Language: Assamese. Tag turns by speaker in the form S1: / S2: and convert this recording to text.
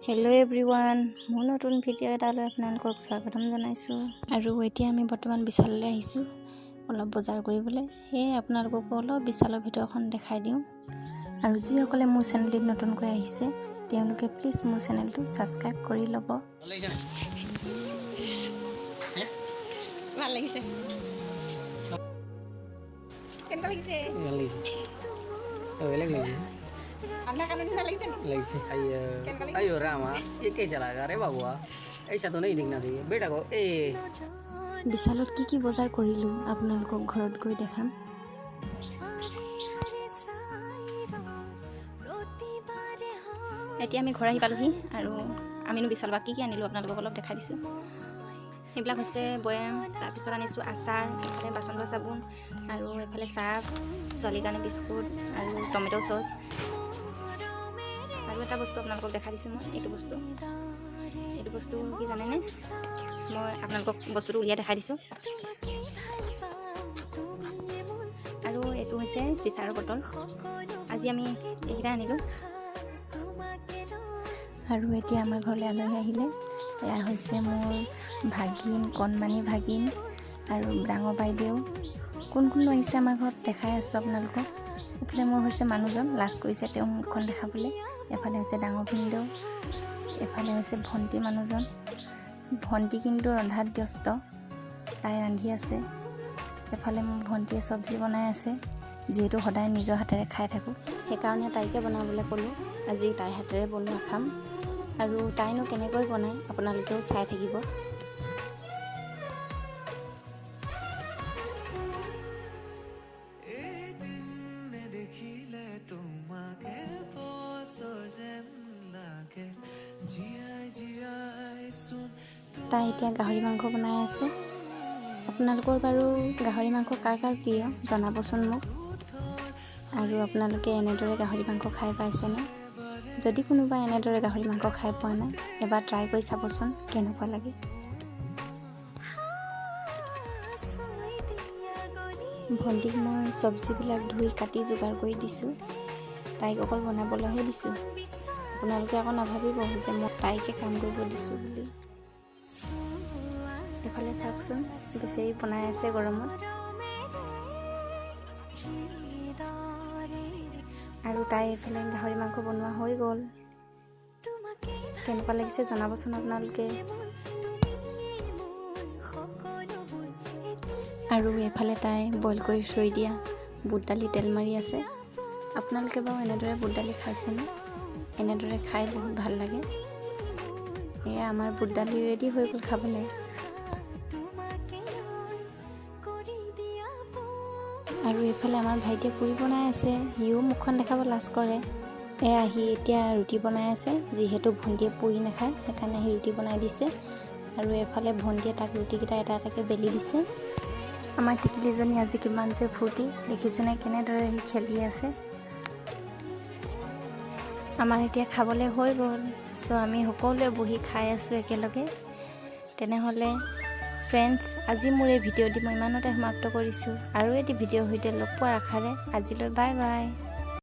S1: हेलो एवरीवन মোৰ নতুন ভিডিঅ' এটালৈ আপোনালোকক স্বাগতম জনাইছোঁ আৰু এতিয়া আমি বৰ্তমান বিশাললৈ আহিছোঁ অলপ বজাৰ কৰিবলৈ সেয়ে আপোনালোকক অলপ বিশালৰ ভিতৰখন দেখাই দিওঁ আৰু যিসকলে মোৰ চেনেলটো নতুনকৈ আহিছে তেওঁলোকে প্লিজ মোৰ চেনেলটো সাবস্ক্ৰাইব কৰি ল'ব ভাল লাগিছে কেনেকুৱা লাগিছে ভাল লাগিছে বেলেগ লাগিছে अन्ना का नहीं लगी
S2: अयो रामा ये कैसा लगा रे बाबुआ ऐसा तो नहीं दिखना चाहिए बेटा को ए
S1: विशालत की बजार करिलो आपनालोকক घरत गई देखाम এতিয়া আমি ঘৰ আহি পালোহি আৰু আমিনো বিশাল বাকি কি আনিলো আপোনালোকক অলপ দেখাই দিছো এইবিলাক হৈছে বয়াম তাৰ পিছত আনিছো আচাৰ এফালে বাচন ধোৱা চাবোন আৰু এফালে চাহ ছোৱালীৰ কাৰণে বিস্কুট আৰু টমেটো সস আৰু এটা বস্তু আপোনালোকক দেখাই দিছো মই এইটো বস্তু কি জানে নে মই আপোনালোকক বস্তুটো উলিয়াই দেখাই দিছো আৰু এইটো হৈছে চিচাৰৰ বটল আজি আমি এইটা আনিলো আৰু এতিয়া আমাৰ ঘৰলৈ আলহী আহিলে এয়া হৈছে মোৰ ভাগিন কণমানি ভাগিন আৰু ডাঙৰ বাইদেউ কোন আহিছে আমাৰ ঘৰত দেখাই আছো আপোনালোকক এফালে মোৰ হৈছে মানুহজন লাজ কৰিছে তেওঁ মুখখন দেখাবলৈ এফালে হৈছে ডাঙৰ ভিনদেউ এফালে হৈছে ভণ্টি মানুহজন ভণ্টি কিন্তু ৰন্ধাত ব্যস্ত তাই ৰান্ধি আছে এফালে মোৰ ভণ্টিয়ে চব্জি বনাই আছে যেহেতু সদায় নিজৰ হাতেৰে খাই থাকো সেইকাৰণে তাইকে বনাবলৈ ক'লো আজি তাই হাতেৰে বনোৱা খাম আৰু তাইনো কেনেকৈ বনাই আপোনালোকেও চাই থাকিব তাই এতিয়া গাহৰি মাংস বনাই আছে আপোনালোকৰ বাৰু গাহৰি মাংস কাৰ প্ৰিয় জনাবচোন মোক আৰু আপোনালোকে এনেদৰে গাহৰি মাংস খাই পাইছেনে যদি কোনোবা এনেদৰে গাহৰি মাংস খাই পোৱা নাই এবাৰ ট্ৰাই কৰি চাবচোন কেনেকুৱা লাগে ভণ্টিক মই চব্জিবিলাক ধুই কাটি যোগাৰ কৰি দিছোঁ তাইক অকল বনাবলৈহে দিছোঁ আপোনালোকে আকৌ নাভাবিব যে মই তাইকে কাম কৰিব দিছোঁ বুলি এফালে চাওকচোন বেচেৰি বনাই আছে গৰমত আৰু তাই এফালে গাহৰি মাংস বনোৱা হৈ গ'ল কেনেকুৱা লাগিছে জনাবচোন আপোনালোকে আৰু এফালে তাই বইল কৰি থৈ দিয়া বুট দালি তেল মাৰি আছে আপোনালোকে বাৰু এনেদৰে বুট দালি খাইছেনে এনেদৰে খাই বহুত ভাল লাগে এয়া আমাৰ বুট দালি ৰেডি হৈ গ'ল খাবলৈ আৰু এইফালে আমাৰ ভাইটিয়ে পুৰি বনাই আছে সিও মুখখন দেখাব লাজ কৰে আহি এতিয়া ৰুটি বনাই আছে যিহেতু ভণ্টিয়ে পুৰি নাখায় সেইকাৰণে সি ৰুটি বনাই দিছে আৰু এফালে ভণ্টিয়ে তাক ৰুটিকেইটা এটা এটাকৈ বেলি দিছে আমাৰ টিকলিজনী আজি কিমান যে ফূৰ্তি দেখিছেনে কেনেদৰে সি খেলি আছে আমাৰ এতিয়া খাবলৈ হৈ গ'ল চ' আমি সকলোৱে বহি খাই আছোঁ একেলগে তেনেহ'লে ফ্ৰেণ্ডছ আজি মোৰ এই ভিডিঅ'টি মই ইমানতে সমাপ্ত কৰিছোঁ আৰু এটি ভিডিঅ'ৰ সৈতে লগ পোৱাৰ আশাৰে আজিলৈ বাই বাই